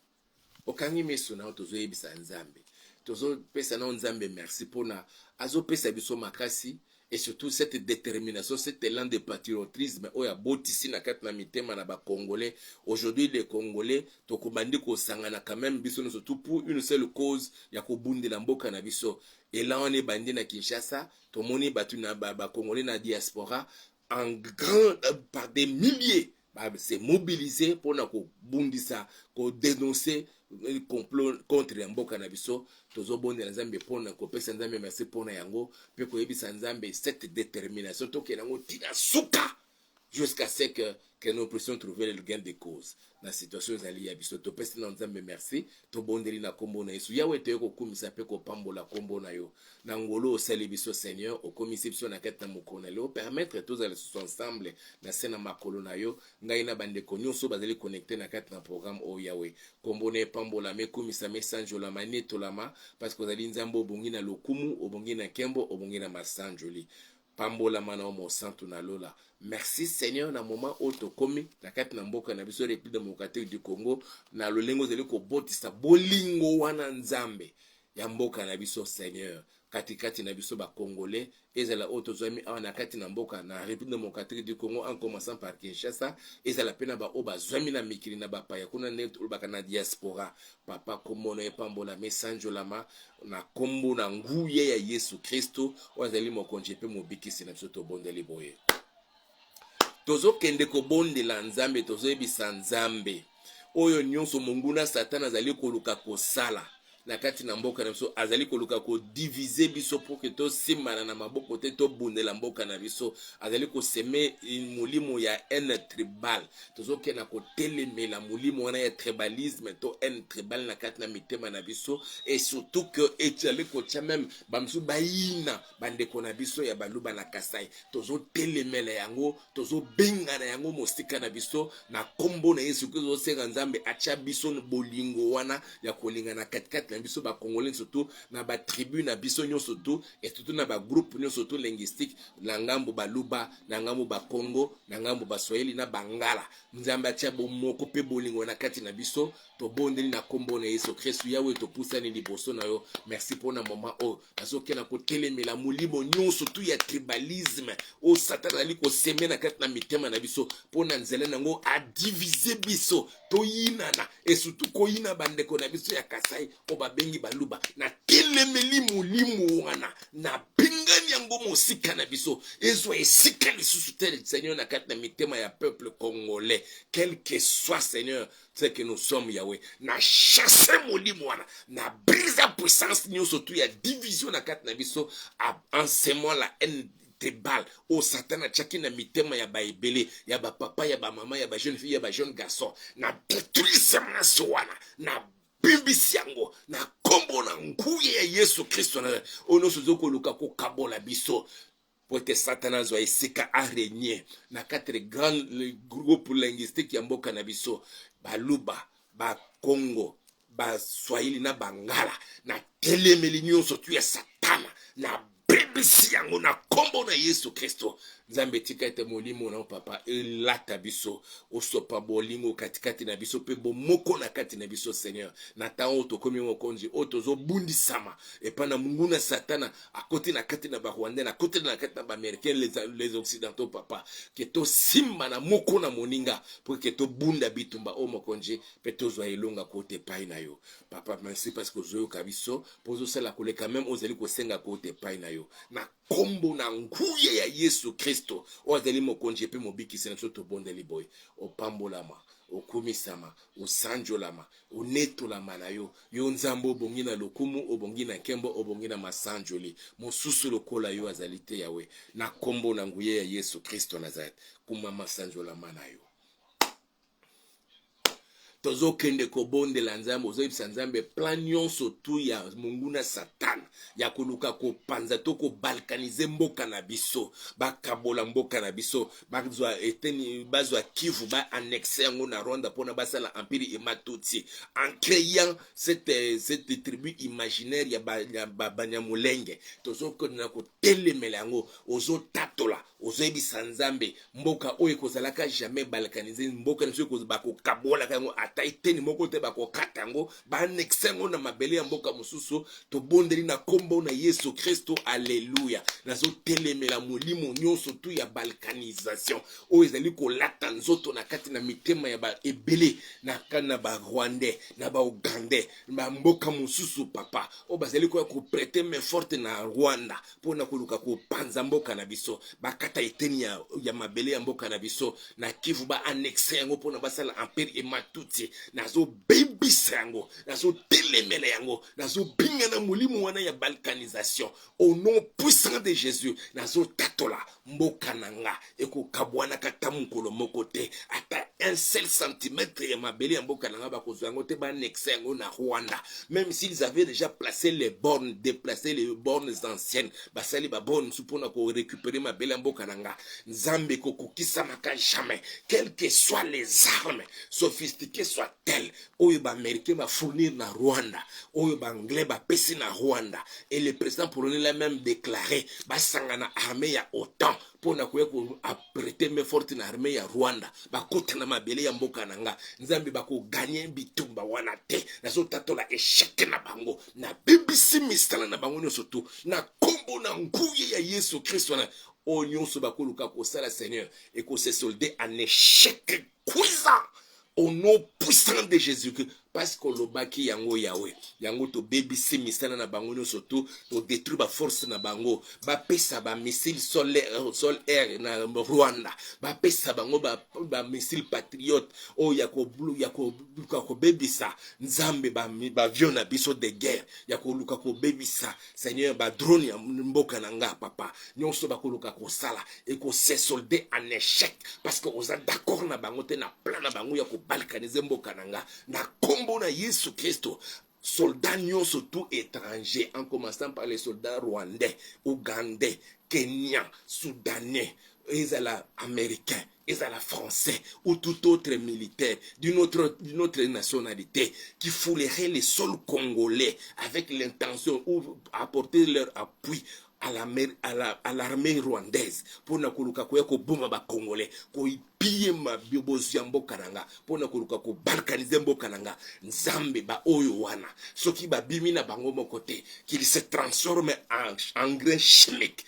[SPEAKER 1] okangi meso na tozo yebisa nzambe tozo pesa na nzambe merci pona azo pesa biso makasi et surtout cette détermination cet élan de patriotisme oya botisi na kati na mitema na ba congolais aujourd'hui les congolais tokobandi ko sangana quand même biso surtout pour une seule cause ya ko bundela mboka na biso et là on est bandi na Kinshasa tomoni batu na ba congolais na diaspora en grand par des milliers c'est mobilisé pour na ko bundisa ko dénoncer complot contre mboka na biso tozo bonde na nzambe pona ko pesa nzambe merci pona yango pe ko yebisa nzambe cette détermination to kenango tina suka jusqu'à ce que nous puissions trouver le gain de cause na situation zali ya biso to pesa na nzambe merci to bondeli na kombo na Yesu yawe te ko kumisa pe ko pambola kombo na yo na ngolo osali biso Seigneur o komisi biso na kati na mokona leo permettre tous aller ensemble na sena makolo na yo ngai na bande ko nyonso bazali connecter na kati na programme o yawe kombo na pambola me kumisa mesanjo la maneto lama parce que ozali nzambo obongi na lokumu obongi na kembo obongi na masanjoli pambola mana o mo santu na lola. Merci Seigneur na moment auto komi na kati na mboka na biso République démocratique du Congo na lolengo zeli ko botisa bolingo wana nzambe ya mboka na biso Seigneur katikati na biso ba congolais ezala auto zwami awa na kati na mboka na République démocratique du Congo en commençant par Kinshasa ezala pena ba oba zwami na mikili na ba paya kuna ne ulbaka na diaspora papa komono epambola mesanjo lama na kombo na nguye ya Yesu Kristo wazali mokonje pe mobikisi na biso to bondeli boye tozo kende ko bondela nzambe tozo ebisa nzambe oyo nyonso monguna satana azali koluka kosala na kati na mboka na biso azali koluka ko diviser biso pour que to simana na maboko te to bundela mboka na biso azali ko semer mulimo ya un tribal tozo kena ko telemela mulimo wana ya tribalisme to un tribal na kati na mitema na biso et surtout que etali ko tia même bamsu bayina bandeko na biso ya baluba na Kasai tozo telemela yango tozo benga na yango mosika na biso na kombo na Yesu Kristo senga nzambe acha biso bolingo wana ya kolinga na kati biso ba congolais surtout na ba tribu na biso nyo surtout et surtout na ba groupe nyo surtout linguistique na ngambo baluba na ngambo ba Congo na ngambo ba Swahili na Bangala nzamba tia bomoko pe bolingo na kati na biso to bondeli na kombo na Yesu Kristo yawe to pusani liboso na yo merci pour na moment o nazoke na ko telemela mulimo nyo surtout ya tribalisme o satana liko semer na kati na mitema na biso pona nzela nango a diviser biso toyinana et surtout koyina bandeko na biso ya Kasai o babengi baluba na telemeli molimo wana na bingani yango mosika na biso ezo esika lisusu tel Seigneur na kati na mitema ya peuple congolais quel que soit Seigneur c'est que nous sommes Yahweh na chasser molimo wana na brise puissance nyonso tu ya division na kati na biso en semant la haine te bal o satana tchaki na mitema ya ba ebele ya ba papa ya ba mama ya ba jeune fille ya ba jeune garçon na détruire wana na bimbisi yango na kombo na nguye ya Yesu Kristo na ono sozoko luka ko kabola biso pour que Satan soit esika a régner na quatre grands groupes linguistiques ya mboka na biso baluba ba Congo ba Swahili na Bangala na telemeli nyonso tu ya satana na bibisi yango na kombo na Yesu Kristo nzambe tika ete molimo na papa elata biso osopa bolingo katikati na biso pe bomoko na kati na biso Seigneur na tango tokomi mokonzi otozo bundisama epana mungu na satana akoti na kati na ba Rwanda na koti na kati na ba Américains les occidentaux papa que to simba na moko na moninga pour que to bunda bitumba o mokonzi pe tozo elonga kote pai na yo papa merci parce que zo kabiso pozo sala koleka même ozali kosenga kote pai na yo na kombo na nguye ya Yesu Kristo ozali mokonzi pe mobikisi na soto bondeli boy opambolama okumisama osanjolama onetolama na yo yo nzambo obongi na lokumu obongi na nkembo obongi na masanjoli mosusu lokola yo azali te yawe na kombo na nguye ya Yesu Kristo Nazareth kuma masanjolama na yo tozo kende ko bonde la nzambe ozo ibisa nzambe plan nyonso tu ya mungu na Satan ya koluka ko panza to ko balkanize mboka na biso bakabola mboka na biso bazwa eteni bazwa Kivu ba annexer yango na Rwanda pona basala empire ematutsi en créant cette tribu imaginaire ya Banyamulenge tozo kona ko telemela yango ozo tatola ozo ibisa nzambe mboka oyo kozalaka jamais balkanize mboka na biso ko bako kabola kango taiteni moko te bako katango ba annexengo na mabele ya mboka mususu to bondeli na kombo na Yesu Kristo alleluya nazo telemela molimo nyonso tu ya balkanisation o ezali ko lata nzoto na kati na mitema ya ba ebele na kana ba Rwandais na ba Ugandais ba mboka mususu papa o bazali ko prêter main forte na Rwanda pona koluka ko panza mboka na biso bakata eteni ya mabele ya mboka na biso na Kivu ba annexengo pona basala empire ematutsi nazo baby sango nazo telemele yango nazo binga na molimo wana ya balkanisation au nom puissant de Jésus nazo tatola mboka nanga eko kabwana katamukolo moko te ata un seul centimètre ya mabele ya mboka nanga bakozwa yango te ba annexe yango na Rwanda même s'ils avaient déjà placé les bornes déplacé les bornes anciennes basali ba bornes supona ko récupérer mabele ya mboka nanga nzambe kokokisa maka jamais quelles que soient les armes sophistiquées soit-elle oyo ba américain va fournir na Rwanda oyo ba anglais ba pesi na Rwanda et le président polonais l'a même déclaré ba sangana armée ya OTAN pona ko apprêter mais forte na armée ya Rwanda ba kota na mabele ya mboka nanga nzambe ba ko gagner bitumba wana te nazo tatola échec na bango na BBC mistala na bango nyonso tu na kombo na nguye ya Yesu Kristo na o nyonso ba koluka ko sala Seigneur et ko se solder en échec cuisant au nom puissant de Jésus-Christ parce que lobaki yango yawe yango to BBC misala na bango nyonso tu to détruire ba force na bango ba pesa ba missile sol air na Rwanda ba pesa bango ba missile patriote o yako bebisa nzambe ba avion na biso de guerre yako luka ko bebisa Seigneur ba drone ya mboka nanga papa nyonso ba koluka ko sala et ko se solder en échec parce que oza d'accord na bango te na plan na bango yako balkaniser mboka nanga na kombo na Yesu Kristo soldats nyonso tout étrangers en commençant par les soldats rwandais, ougandais, kenyans, soudanais, ezala américains, ezala français ou tout autre militaire d'une autre nationalité qui foulerait les sols congolais avec l'intention ou apporter leur appui à l'armée rwandaise pour na koluka ko yako bomba ba congolais ko ipie ma bibozi ya mboka nanga pour na koluka ko balkaniser mboka nanga nzambe ba oyo wana soki ba bimi na bango moko te qu'il se transforme en engrais chimique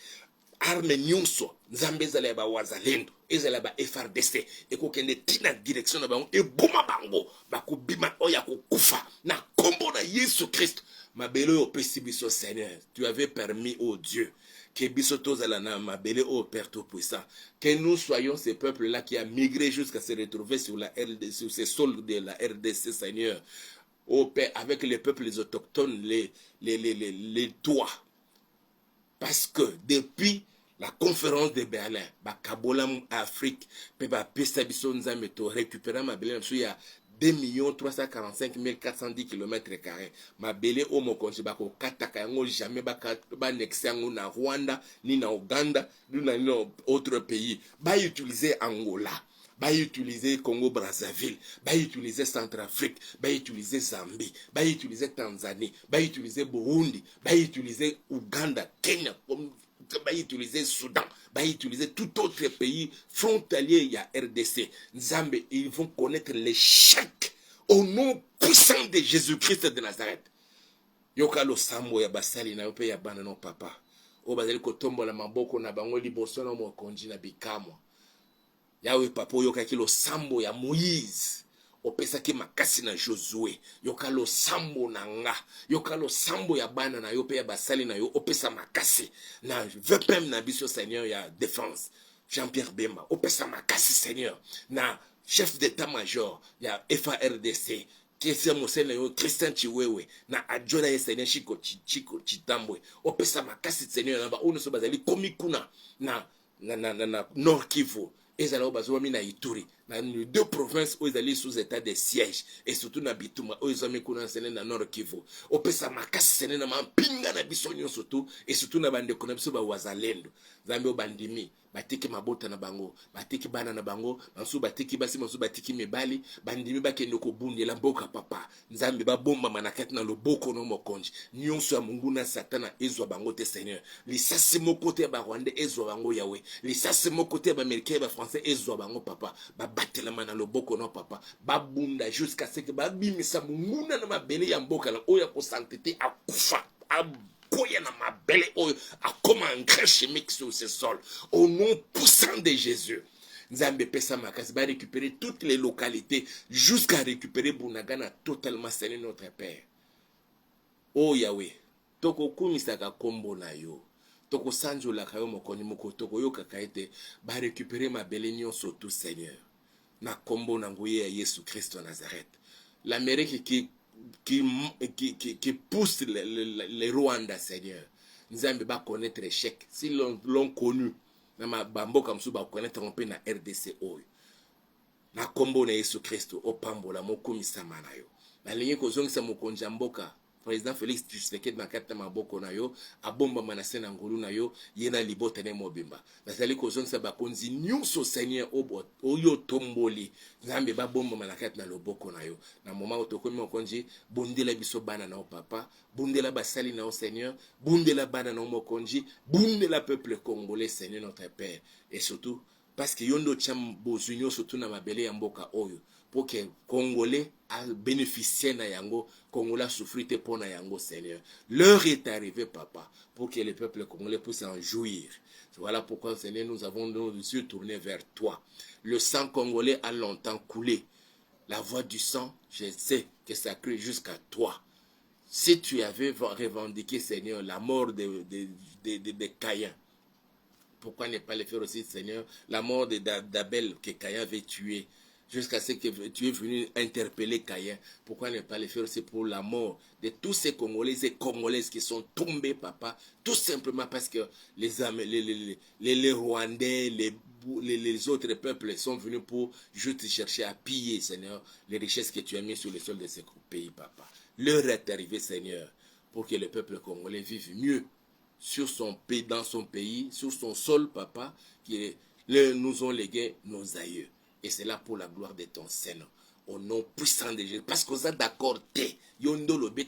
[SPEAKER 1] arme nyonso Nzambe ezala ba wazalendo, ezala ba FRDC, ekokende tina direction na bango, eboma bango, bakobima oya kokufa, na kombo na Yesu Christ. Mabele o pesi biso Seigneur, tu avais permis, oh Dieu, que biso tozala na mabele au Père Tout-Puissant, que nous soyons ces peuples-là qui a migré jusqu'à se retrouver sur la RDC, sur ces sols de la RDC, Seigneur, au Père, avec les peuples les autochtones, les toits. Parce que depuis la conférence de Berlin, Bakabolam Afrique, Peba Pesta Biso Nzambe to récupérer ma belle, il y a 2 345 410 km². Ma belle au Mokonji Bako Kataka yango jamais ba nexer yango na Rwanda, ni na Uganda, ni na autre pays. Ba utiliser Angola. Ba utiliser Congo Brazzaville, ba utiliser Centrafrique, ba utiliser Zambie, ba utiliser Tanzanie, ba utiliser Burundi, ba utiliser Uganda, Kenya, ba utiliser Soudan, ba utiliser tout autre pays frontalier à RDC. Nzambe, ils vont connaître l'échec au nom puissant de Jésus-Christ de Nazareth. Yoka lo sambo ya basali na yope ya bana no papa. O bazali kotombola maboko na bango liboso na mokonzi na bikamwa. Yawe papa yoka kilo sambo ya Moïse. Opesa ki makasi na Josué. Yoka lo sambo na nga. Yoka lo sambo ya bana na yope ya basali na yo. Opesa makasi na VPM na biso Seigneur ya défense. Jean-Pierre Bemba. Opesa makasi Seigneur na chef d'état-major ya FARDC. Kese mosene yo Christian Chiwewe na adjona ye Seigneur Chiko Chitambwe. Opesa makasi Seigneur na ba ono so bazali komikuna na Nord Kivu. Ezala obazoami na Ituri na deux provinces où ils allaient sous état de siège et surtout na Bituma où ils ont mis kuna sene na Nord Kivu. Opesa makasi sene na mampinga na biso surtout et surtout na bande kona biso ba wazalendo. Zambe obandimi batiki mabota na bango, batiki bana na bango, mansu batiki basi mansu batiki mebali, bandimi bakende ko bundela mboka papa. Nzambe ba bomba manakati na loboko no mokonji. Nyonso ya Mungu na Satana ezwa bango te Seigneur. Lisasi moko te ba Rwanda ezwa bango Yahweh. Lisasi moko te ba Américain ba Français ezwa bango papa. Ba batelama na loboko no papa. Ba bunda jusqu'à ce que ba bimisa Mungu na mabele ya mboka la oya ko sanctité akufa. Koya na mabele oyo akoma engrais chimique sur ce sol au nom puissant de Jésus. Nzambe pesa makasi ba récupérer toutes les localités jusqu'à récupérer Bunagana totalement, Seigneur notre Père. Oh Yahweh, toko kumisaka kombo na yo. Toko sanjola kayo mokoni moko toko yo kakaete ba récupérer mabele nyonso tout Seigneur. Na kombo na nguye ya Yesu Christ de Nazareth. L'Amérique qui pousse les Rwanda, Seigneur. Nzambe ba connaître l'échec. Si l'ont connu, na bambo comme ça ba connaître un peu na RDC oyo. Na kombo na Yesu Kristo opambola mokumisa mana yo. Na lingi kozongisa mokonja mboka. Président Félix Tshisekedi na kata maboko na yo, abomba manase na ngulu na yo, yena libota ne mobimba. Nazali kozongisa bakonzi nyonso Seigneur oyo tomboli. Nzambe ba bomba manakati na loboko na yo. Na moment otokomi mokonzi, bundela biso bana na o papa, bundela basali na o Seigneur, bundela bana na o mokonzi, bundela peuple congolais Seigneur notre Père. Et surtout parce que yondo cham bozunyo surtout na mabele ya mboka oyo. Pour que Congolais a bénéficié na yango, Congolais a souffert pour na yango, Seigneur. L'heure est arrivée, papa, pour que le peuple congolais puisse en jouir. Voilà pourquoi, Seigneur, nous avons nos yeux tournés vers toi. Le sang congolais a longtemps coulé. La voix du sang, je sais que ça crie jusqu'à toi. Si tu avais revendiqué, Seigneur, la mort de Caïn, pourquoi ne pas le faire aussi, Seigneur, la mort d'Abel que Caïn avait tué? Jusqu'à ce que tu es venu interpeller Caïn. Pourquoi ne pas le faire aussi pour la mort de tous ces Congolais et Congolaises qui sont tombés, papa, tout simplement parce que les Rwandais, les autres peuples sont venus pour juste chercher à piller, Seigneur, les richesses que tu as mises sur le sol de ces pays, papa. L'heure est arrivée, Seigneur, pour que le peuple congolais vive mieux sur son pays, dans son pays, sur son sol, papa, qui nous ont légué nos aïeux. Et c'est là pour la gloire de ton Seigneur. au nom puissant de Jésus. Parce que vous êtes d'accord,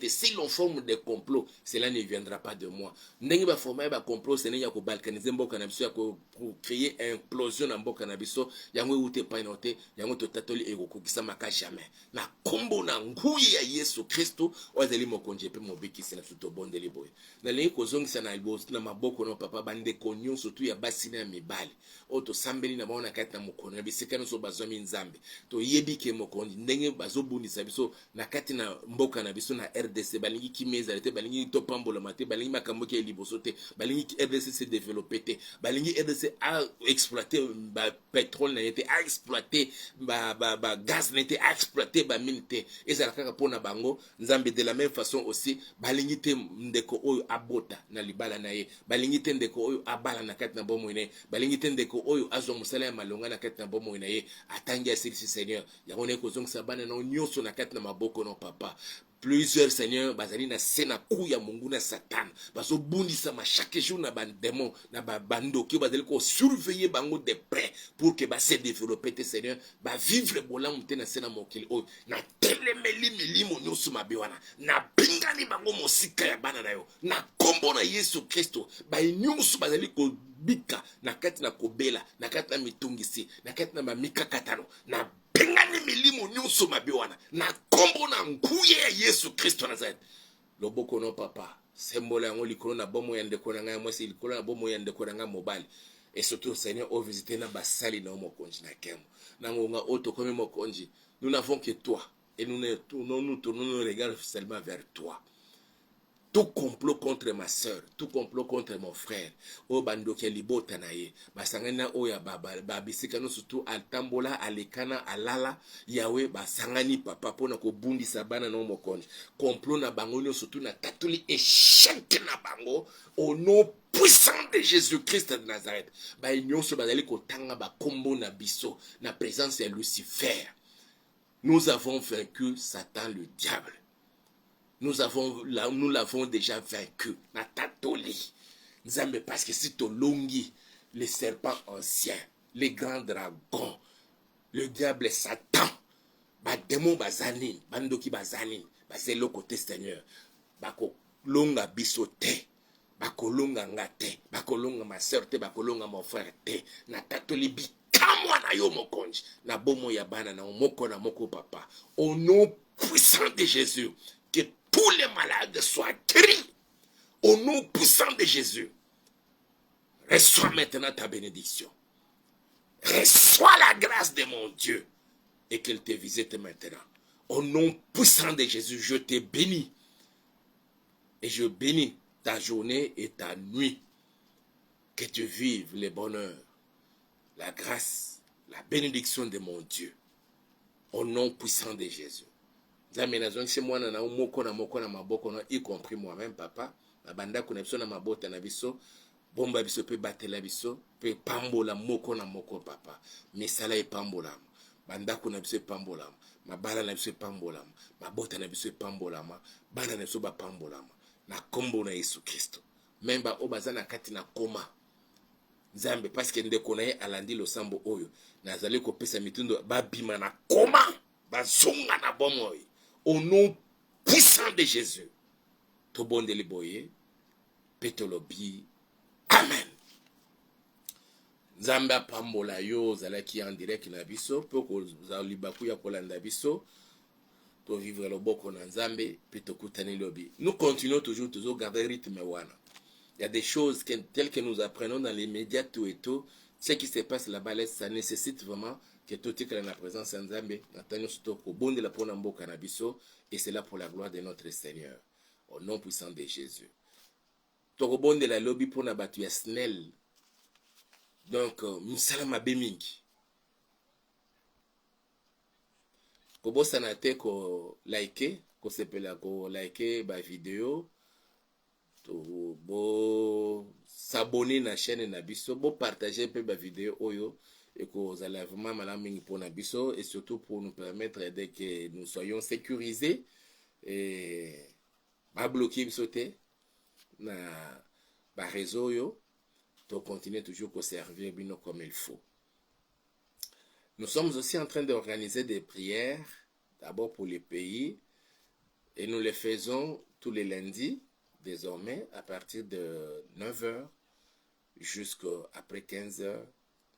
[SPEAKER 1] si l'on forme des complots, cela ne viendra pas de moi. Ndenge ba former ba complot, c'est ya ko balkaniser mboka na biso, ya ko créer implosion na mboka na biso, yango ute pa note, yango to tatoli e ko kisa maka jamais. Na kombo na nguye ya Yesu Kristo, ozeli mokonje pe mobiki sina tuto bondeli boy. Na lengi ko zongisa na libos na maboko no papa bande konyo surtout ya basina ya mibali. Oto sambeli na baona kati na mokono na bisika no so bazomi nzambe. To yebi ke mokonji ndenge bazobundisa biso na kati na mboka na biso na RDC balingi kimeza te balingi to pambola mate balingi makambo ke liboso te balingi RDC se développer te balingi RDC a exploiter ba pétrole na été a exploiter ba gaz na été a exploiter ba mine te ezala kaka pona bango nzambe de la même façon aussi balingi te ndeko oyo abota na libala na ye balingi te ndeko oyo abala na kati na bomo ine balingi te ndeko oyo azo musala ya malonga na kati na bomo ina ye atangi ya Seigneur yakone ko zongisa bana na nyonso na kati na maboko no papa. Plusieurs seigneurs bazali na sena kuya mungu na satan baso bundisa ma chaque jour na ban démon na ba bando ki bazali ko surveiller bango de près pour que ba se développer te seigneur ba vivre bolam te na sena mokili o na telemeli milimo nyonso mabiwana na bingani bango mosika ya bana na yo na kombo na Yesu Kristo ba nyonso bazali ko bika na kati na kobela na kati na mitungisi na kati na mamika katano na pengani milimo nyonso mabiwana na kombo na nguye ya Yesu Kristo Nazareth loboko no papa sembola yango likolo na bomo ya ndeko na ngai mwasi likolo na bomo ya ndeko na ngai mobali et surtout Seigneur o visiter na basali na mokonji na kemo na ngonga oto comme mokonji nous n'avons que toi et nous tournons nos regards seulement vers toi. Tout complot contre ma soeur, tout complot contre mon frère. O bandoke libota na ye. Basangana oya babisika no surtout altambola alekana alala yawe basangani papa pona ko bundi sabana no mokonji. Complot na bango no surtout na tatuli échec na bango au nom puissant de Jésus-Christ de Nazareth. Ba nyonso bazali ko tanga ba kombo na biso na présence de Lucifer. Nous avons vaincu Satan le diable. Nous l'avons déjà vaincu. Natatoli. Nzambe parce que si tolongi les serpents anciens, les grands dragons, le diable est Satan, ba démon bazanin, bandoki bazanin, bazelo côté Seigneur, bako longa bisote, bako longa ngate, bako longa ma sœur te, bako longa mon frère te, natatoli bi kamwa na yo mokonji, na bomo ya bana na moko na moko papa, au nom puissant de Jésus. Que tous les malades soient guéris au nom puissant de Jésus. Reçois maintenant ta bénédiction. Reçois la grâce de mon Dieu et qu'elle te visite maintenant. Au nom puissant de Jésus, je te bénis. Et je bénis ta journée et ta nuit. Que tu vives le bonheur, la grâce, la bénédiction de mon Dieu. Au nom puissant de Jésus. Y compris moi-même papa na banda kuna biso na mabota na biso bomba biso pe batela biso pe pambola moko na moko papa misala e pambola banda kuna biso pambola mabala na biso pambola mabota na biso pambola bana na biso ba pambola na kombo na Yesu Kristo memba obaza na kati na koma Nzambe parce que ndeko na ye alandi losambo oyo nazali kopesa mitundo babima na koma bazonga na bomoy. Au nom puissant de Jésus, to bon de liboye, petolobi, amen. Zamba pambola yo zalaki en direct na biso, poko zalibaku ya kolanda biso, to vivre le boko na Nzambe, peto kutani lobi. Nous continuons toujours garder rythme wana. Il y a des choses telles que nous apprenons dans les médias tout et tout, ce qui se passe là-bas, ça nécessite vraiment que tout est dans la présence de Nzambe, et c'est là pour la gloire de notre Seigneur, au nom puissant de Jésus. Tokobonde de la lobby pour na batu ya snel. Donc, msalama bemingi. Kobo sanate ko like, ko sepela ko like ba vidéo, to bo s'abonner na chaîne na biso, bo partager peu ba vidéo oyo. Et que vous allez vraiment malamingi pour Nabiso et surtout pour nous permettre de que nous soyons sécurisés et pas bloquer sauter na ba réseau yo pour continuer toujours à servir bino comme il faut. Nous sommes aussi en train d'organiser des prières d'abord pour les pays, et nous les faisons tous les lundis, désormais, à partir de 9h jusqu'après 15h.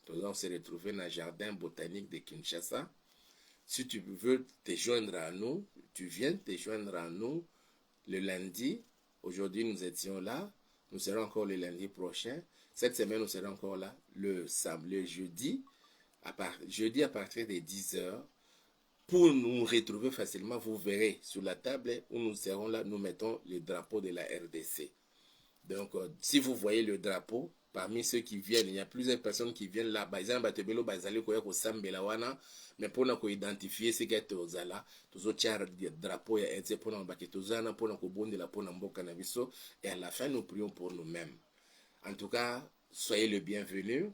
[SPEAKER 1] Nous allons se retrouver dans le jardin botanique de Kinshasa. Si tu veux te joindre à nous, tu viens te joindre à nous le lundi. Aujourd'hui, nous étions là. Nous serons encore le lundi prochain. Cette semaine, nous serons encore là le jeudi. Jeudi à partir de 10h. Pour nous retrouver facilement, vous verrez sur la table où nous serons là, nous mettons le drapeau de la RDC. Donc, si vous voyez le drapeau, parmi ceux qui viennent, il y a plusieurs personnes qui viennent là. Mais pour nous identifier ce qui est aux là, tous autres drapeaux, et à la fin, nous prions pour nous-mêmes. En tout cas, soyez le bienvenu.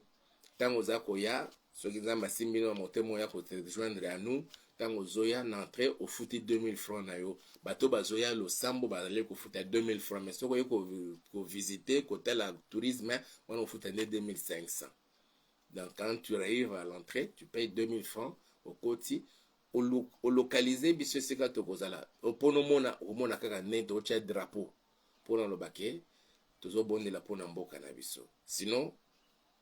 [SPEAKER 1] Tant aux akoya, ceux qui ont massimi no motemo ya pour te joindre à nous. Tant aux oya n'entrée au foot 2000 francs na yo. Bato bazoya lo sambo bazale ko foot à 2000 francs. Mais ce qu'on visiter côté la tourisme, on au foot à 2500. Donc quand tu arrives à l'entrée, tu payes 2000 francs au côté. Au localiser biso seka to kozala. Au pono mona kaka net au tcha drapeau. Pour le baquet, tozo bonde la pona mboka na biso. Sinon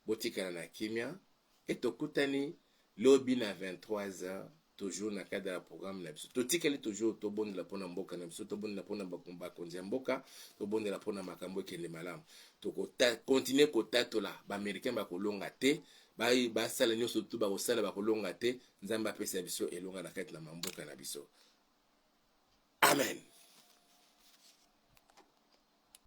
[SPEAKER 1] botika na kimia et tokutani lobby na 23h toujours na cadre ya programme na biso. Totikeli toujours to bonde la pona mboka na biso, to bonde la pona bakumba konzi mboka, to bonde la pona makambo kende malamu. Toko continuer ko tatola ba américain ba kolonga te, ba sala nyoso tu ba kosala ba kolonga te, nzamba pesa biso elonga na kati na mboka na biso. Amen.